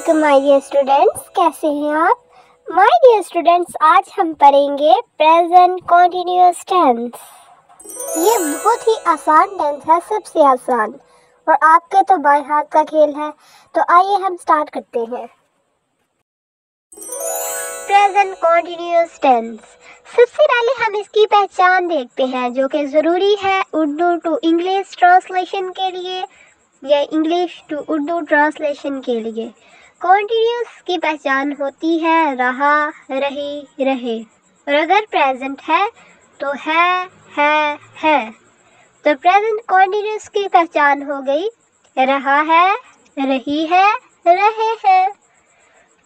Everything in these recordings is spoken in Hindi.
वालेकुम माय डियर स्टूडेंट्स, कैसे हैं आप? माय डियर स्टूडेंट्स, आज हम पढ़ेंगे प्रेजेंट कॉन्टिन्यूअस टेंस। ये बहुत ही आसान टेंस है, सबसे आसान, और आपके तो बाएं हाथ का खेल है। तो आइए हम स्टार्ट करते हैं। Present continuous tense. सबसे पहले हम इसकी पहचान देखते हैं, जो कि ज़रूरी है उर्दू टू इंग्लिश ट्रांसलेशन के लिए या इंग्लिश टू उर्दू ट्रांसलेशन के लिए। कॉन्टिन्यूअस की पहचान होती है रहा, रही, रहे, और अगर प्रेजेंट है तो है। तो प्रेजेंट कॉन्टिन्यूअस की पहचान हो गई रहा है, रही है, रहे हैं।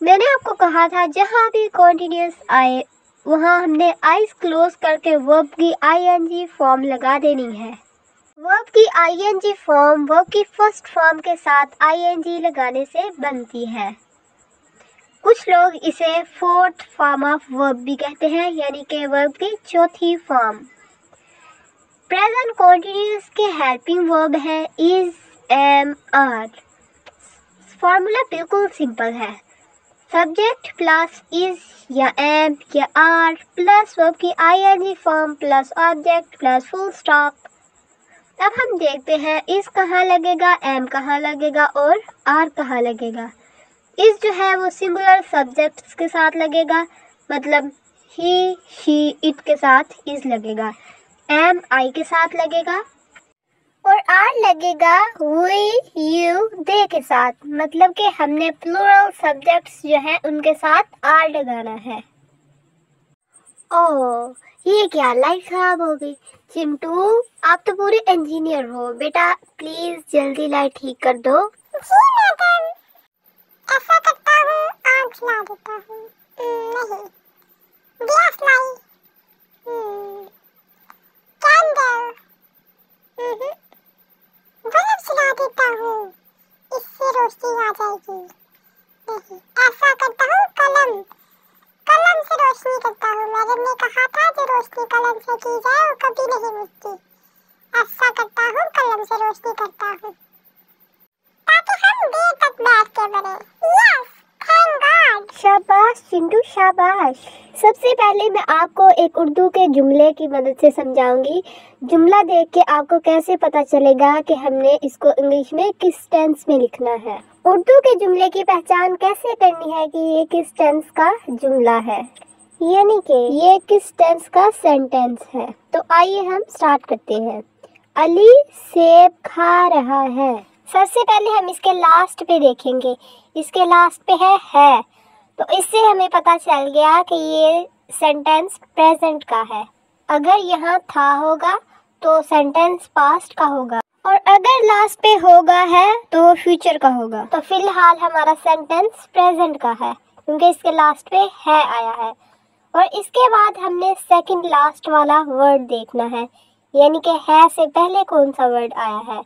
मैंने आपको कहा था जहाँ भी कॉन्टिन्यूअस आए वहाँ हमने आइज क्लोज करके वर्ब की आईएनजी फॉर्म लगा देनी है। वर्ब की आईएनजी फॉर्म वर्ब की फर्स्ट फॉर्म के साथ आईएनजी लगाने से बनती है। कुछ लोग इसे फोर्थ फॉर्म ऑफ वर्ब भी कहते हैं, यानी कि वर्ब की चौथी फॉर्म। प्रेजेंट कॉन्टिन्यूअस के हेल्पिंग वर्ब है इज, एम, आर। फॉर्मूला बिल्कुल सिंपल है। सब्जेक्ट प्लस इज या एम या आर प्लस वर्ब की ING form plus object plus full stop. अब हम देखते हैं इस कहाँ लगेगा, एम कहाँ लगेगा और आर कहाँ लगेगा। इस जो है वो सिंगुलर सब्जेक्ट्स के साथ लगेगा, मतलब ही, शी, इट के साथ इस लगेगा। एम आई के साथ लगेगा और आर लगेगा वी, यू, दे के साथ, मतलब कि हमने प्लूरल सब्जेक्ट्स जो हैं उनके साथ आर लगाना है। ओह, ये क्या, लाइट खराब हो गई। चिंटू, आप तो पूरे इंजीनियर हो, बेटा प्लीज जल्दी लाइट ठीक कर दो। जी मैडम, ऐसा करता हूँ, आग जला देता हूँ। नहीं, गैस लाई। कैंडल। बल्ब जला देता हूँ, इससे रोशनी आ जाएगी। नहीं, ऐसा करता हूँ, कलम। कलम से रोशनी करता हूँ। मैडम ने कहा था जो रोशनी कलम से की जाए वो कभी नहीं बुझती। ऐसा करता हूँ, कलम से रोशनी करता हूँ, ताकि हम देर तक बैठ के पढ़ें। Yes, thank God. शाबाश चिंटू, शाबाश। सबसे पहले मैं आपको एक उर्दू के जुमले की मदद से समझाऊंगी। जुमला देख के आपको कैसे पता चलेगा कि हमने इसको इंग्लिश में किस टेंस में लिखना है। उर्दू के जुमले की पहचान कैसे करनी है कि ये किस टेंस का जुमला है, यानी कि ये किस टेंस का सेंटेंस है। तो आइए हम स्टार्ट करते हैं। अली सेब खा रहा है। सबसे पहले हम इसके लास्ट पे देखेंगे। इसके लास्ट पे है, तो इससे हमें पता चल गया कि ये सेंटेंस प्रेजेंट का है। अगर यहाँ था होगा तो सेंटेंस पास्ट का होगा, और अगर लास्ट पे होगा है तो फ्यूचर का होगा। तो फिलहाल हमारा सेंटेंस प्रेजेंट का है क्योंकि इसके लास्ट पे है आया है। और इसके बाद हमने सेकंड लास्ट वाला वर्ड देखना है, यानी कि है से पहले कौन सा वर्ड आया है।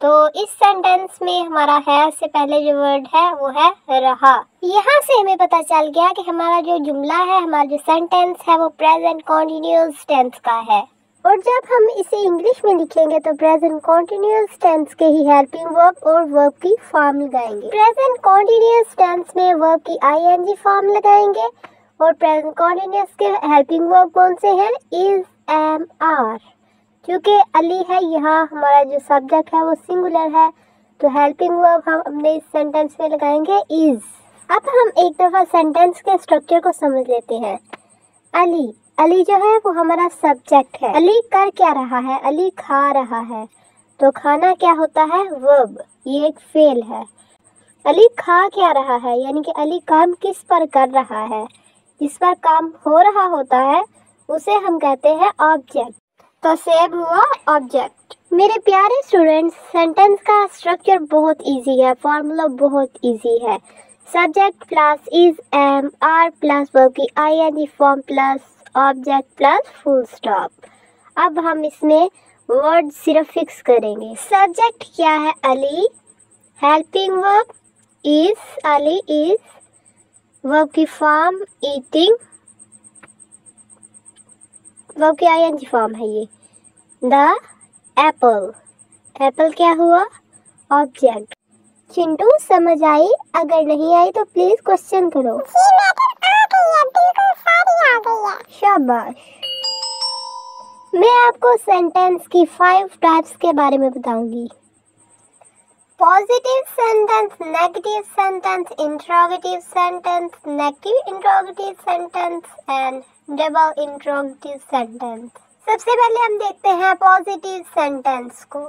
तो इस सेंटेंस में हमारा है से पहले जो वर्ड है वो है रहा। यहाँ से हमें पता चल गया कि हमारा जो जुमला है, हमारा जो सेंटेंस है वो प्रेजेंट कॉन्टिन्यूअस टेंस का है। और जब हम इसे इंग्लिश में लिखेंगे तो प्रेजेंट कॉन्टिन्यूअस टेंस के ही हेल्पिंग वर्ब और वर्ब की फॉर्म लगाएंगे। प्रेजेंट कॉन्टिन्यूअस टेंस में वर्ब की आईएनजी फॉर्म लगाएंगे और प्रेजेंट कॉन्टिन्यूअस के हेल्पिंग वर्ब कौन से हैं, इज, एम, आर। क्योंकि अली है, यहाँ हमारा जो सब्जेक्ट है वो सिंगुलर है, तो हेल्पिंग वर्ब हम अपने इस सेंटेंस में लगाएंगे इज। अब हम एक दफा सेंटेंस के स्ट्रक्चर को समझ लेते हैं। अली, अली जो है वो हमारा सब्जेक्ट है। अली कर क्या रहा है, अली खा रहा है, तो खाना क्या होता है, वर्ब, ये एक फेल है। अली खा क्या रहा है, यानी कि अली काम किस पर कर रहा है, जिस पर काम हो रहा होता है उसे हम कहते हैं ऑब्जेक्ट। तो सेब हुआ ऑब्जेक्ट। मेरे प्यारे स्टूडेंट्स, सेंटेंस का स्ट्रक्चर बहुत इजी है, फॉर्मूला बहुत इजी है। Subject plus is, am, are plus verb की ING form plus object plus full stop. अब हम इसमें वर्ड सिर्फ फिक्स करेंगे। सब्जेक्ट क्या है, Ali. Helping verb is, Ali is. Verb की फॉर्म ईटिंग, वर्ब की आईएनजी फॉर्म है ये। द एप्पल, एप्पल क्या हुआ, ऑब्जेक्ट। चिंटू समझ आई? अगर नहीं आई तो प्लीज क्वेश्चन करो। जी मैडम आ गई है, बिल्कुल सारी आ गई है। शाबाश। मैं आपको सेंटेंस की 5 टाइप्स के बारे में बताऊंगी। Positive sentence, negative sentence, interrogative sentence, negative interrogative sentence and double interrogative sentence. सबसे पहले हम देखते हैं पॉजिटिव सेंटेंस को।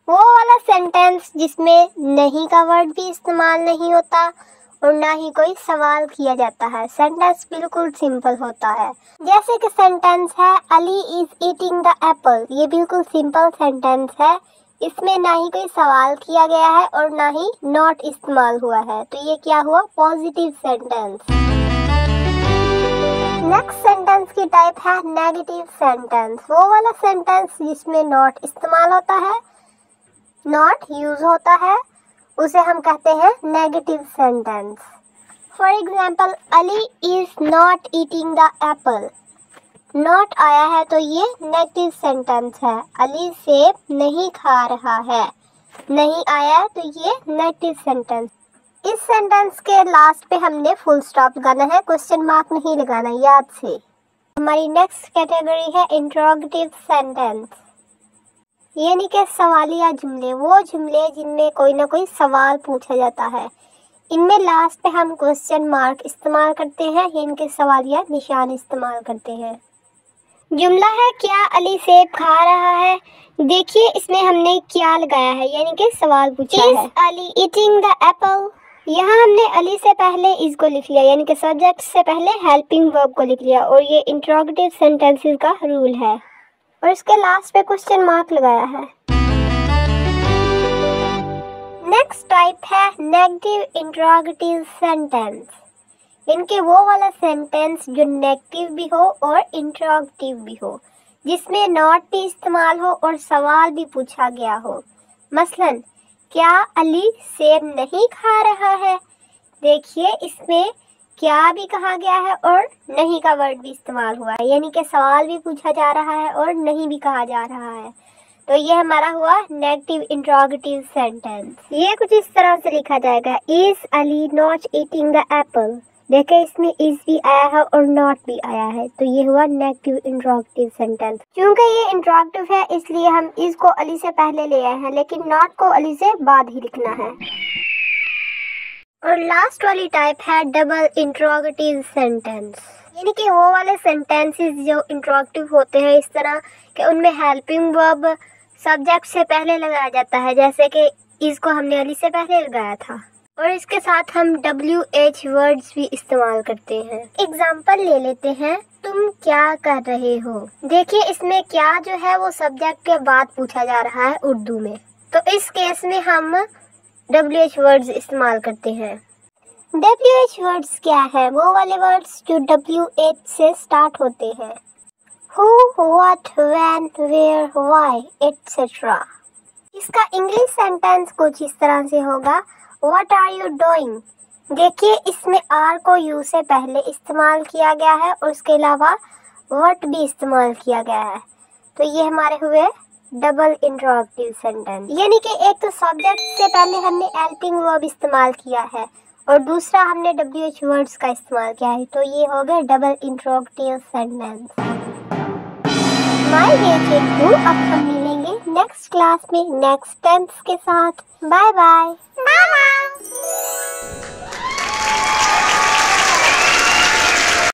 वो वाला सेंटेंस जिसमें नहीं का वर्ड भी इस्तेमाल नहीं होता और ना ही कोई सवाल किया जाता है। सेंटेंस बिल्कुल सिंपल होता है। जैसे कि सेंटेंस है Ali is eating the Apple. ये बिल्कुल सिंपल सेंटेंस है। इसमें ना ही कोई सवाल किया गया है और ना ही नॉट इस्तेमाल हुआ है, तो ये क्या हुआ? Positive sentence. नेक्स्ट सेंटेंस की टाइप है नेगेटिव सेंटेंस। वो वाला सेंटेंस जिसमें नॉट इस्तेमाल होता है, नॉट यूज होता है, उसे हम कहते हैं negative sentence. For example Ali is not eating the Apple. Not आया है तो ये नेगेटिव सेंटेंस है। अली सेब नहीं खा रहा है। नहीं आया है तो ये नेगेटिव सेंटेंस। इस सेंटेंस के लास्ट पे हमने फुल स्टॉप लगाना है, क्वेश्चन मार्क नहीं लगाना, याद से। हमारी नेक्स्ट कैटेगरी है इंट्रोगेटिव सेंटेंस, यानी कि सवालिया जुमले। वो जुमले जिनमें कोई ना कोई सवाल पूछा जाता है। इनमें लास्ट पे हम क्वेश्चन मार्क इस्तेमाल करते हैं, इनके सवालिया निशान इस्तेमाल करते हैं। जुमला है क्या अली सेब खा रहा है। देखिए इसमें हमने क्या लगाया है, यानी कि सवाल पूछा है। Ali eating the Apple. यहाँ हमने अली से पहले इसको लिख लिया, यानी कि सब्जेक्ट से पहले हेल्पिंग वर्ब को लिख लिया, और ये इंट्रोगेटिव सेंटेंसेस का रूल है। और इसके लास्ट पे क्वेश्चन मार्क लगाया है। नेक्स्ट टाइप है नेगेटिव इंट्रोगेटिव सेंटेंस। इनके वो वाला सेंटेंस जो नेगेटिव भी हो और इंट्रोगेटिव भी हो, जिसमें नॉट भी इस्तेमाल हो और सवाल भी पूछा गया हो। मसलन क्या अली सेब नहीं खा रहा है। देखिए इसमें क्या भी कहा गया है और नहीं का वर्ड भी इस्तेमाल हुआ है, यानी कि सवाल भी पूछा जा रहा है और नहीं भी कहा जा रहा है। तो ये हमारा हुआ नेगेटिव इंट्रोगेटिव सेंटेंस। ये कुछ इस तरह से लिखा जाएगा, is Ali not eating the Apple. देखिए इसमें इज भी आया है और नॉट भी आया है, तो ये हुआ नेगेटिव इंट्रोगेटिव सेंटेंस। क्योंकि ये इंट्रोगेटिव है इसलिए हम इज को अली से पहले ले आए हैं, लेकिन नॉट को अली से बाद ही लिखना है। और लास्ट वाली टाइप है डबल इंट्रोगेटिव सेंटेंस, यानी कि वो वाले सेंटेंसेस जो इंट्रोगेटिव होते हैं इस तरह कि उनमें हेल्पिंग वर्ब सब्जेक्ट से पहले लगाया जाता है, जैसे कि इसको हमने अली से पहले लगाया था। और इसके साथ हम WH वर्ड्स भी इस्तेमाल करते हैं। एग्जाम्पल ले लेते हैं, तुम क्या कर रहे हो। देखिए इसमें क्या जो है वो सब्जेक्ट के बाद पूछा जा रहा है उर्दू में, तो इस केस में हम WH वर्ड्स इस्तेमाल करते हैं। WH वर्ड्स क्या है? वो वाले वर्ड्स जो WH से स्टार्ट होते हैं। Who, what, when, where, why, etc. इसका इंग्लिश सेंटेंस कुछ इस तरह से होगा, What are you doing? देखिए इसमें आर को यू से पहले इस्तेमाल किया गया है और उसके अलावा what भी इस्तेमाल किया गया है, तो ये हमारे हुए डबल इंट्रोगेटिव सेंटेंस। यानी कि एक तो सब्जेक्ट से पहले हमने हेल्पिंग वर्ब इस्तेमाल किया है और दूसरा हमने WH वर्ड्स का इस्तेमाल किया है, तो ये हो गए double interrogative sentence. My dear Chintu, अब हम मिलेंगे नेक्स्ट क्लास में नेक्स्ट टेंस के साथ। Bye bye. Bye bye.